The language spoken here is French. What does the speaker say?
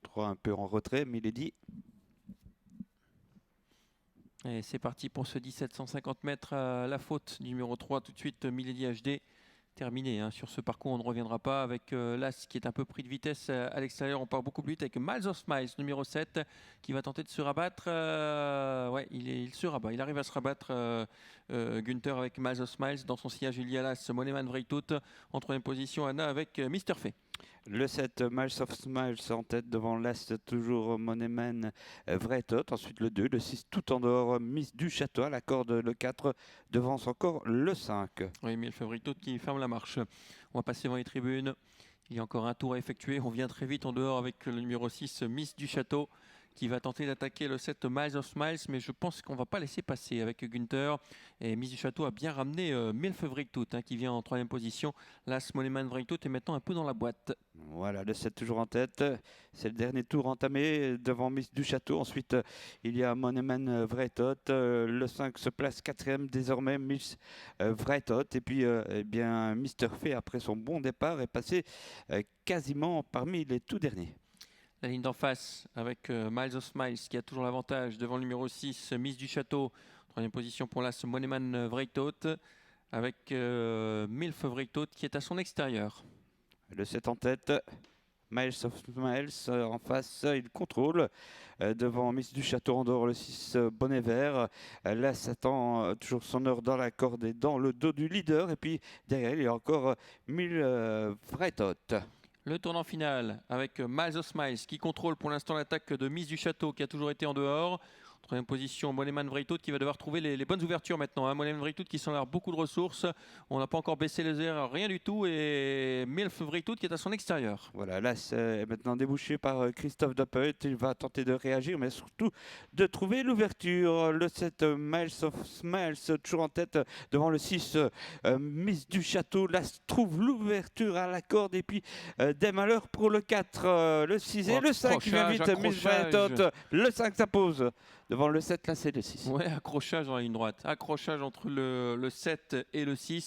3 un peu en retrait, Milady. Et c'est parti pour ce 1750 mètres à la faute. Numéro 3, tout de suite, Milady HD. Terminé. Hein. Sur ce parcours, on ne reviendra pas avec l'As qui est un peu pris de vitesse à l'extérieur. On part beaucoup plus vite avec Miles of Smiles, numéro 7, qui va tenter de se rabattre. Ouais, il se rabat. Il arrive à se rabattre, Günther, avec Miles of Smiles. Dans son sillage, il y a l'As Moneman Vreithout. En troisième position, Anna avec Mister Fay. Le 7, Miles of Smiles en tête devant l'Est, toujours Moneman Vreithout. Ensuite le 2, le 6 tout en dehors, Miss du Château à la corde. Le 4 devance encore le 5. Oui, mais le Vreithout qui ferme la marche. On va passer devant les tribunes. Il y a encore un tour à effectuer. On vient très vite en dehors avec le numéro 6, Miss du Château, qui va tenter d'attaquer le 7 Miles of Smiles, mais je pense qu'on ne va pas laisser passer avec Günther. Et Miss du Château a bien ramené Milf Vreithout, qui vient en troisième position. Là, Moneman Vreithout est maintenant un peu dans la boîte. Voilà, le 7 toujours en tête. C'est le dernier tour entamé devant Miss du Château. Ensuite, il y a Moneman Vreithout. Le 5 se place quatrième désormais, Miss Vreithout. Et puis, eh bien, Mister Fay, après son bon départ, est passé quasiment parmi les tout derniers. La ligne d'en face avec Miles of Smiles qui a toujours l'avantage devant le numéro 6, Miss du Château. Troisième position pour l'As Moneman Vreithout avec Milf Vreithout qui est à son extérieur. Le 7 en tête, Miles of Smiles en face, il contrôle devant Miss du Château en dehors, le 6 Bonnet Vert. Là, s'attend toujours son heure dans la corde et dans le dos du leader. Et puis derrière, il y a encore Milf Vreithout. Le tournant final avec Miles of Smiles qui contrôle pour l'instant l'attaque de Miss du Château qui a toujours été en dehors. Troisième position, Moneman Vreithout qui va devoir trouver les bonnes ouvertures maintenant. Hein. Moneman Vreithout qui s'en a beaucoup de ressources. On n'a pas encore baissé les airs, rien du tout. Et Milf Vreithout qui est à son extérieur. Voilà, là c'est maintenant débouché par Christophe Dappeut. Il va tenter de réagir, mais surtout de trouver l'ouverture. Le 7 Miles of Smiles, toujours en tête devant le 6 Miss du Château. Là trouve l'ouverture à la corde. Et puis des malheurs pour le 4, le 6 et le 5 qui vient vite. Miss Vreithout, le 5 s'impose. Devant le 7, là, c'est le 6. Ouais, accrochage dans la ligne droite. Accrochage entre le 7 et le 6.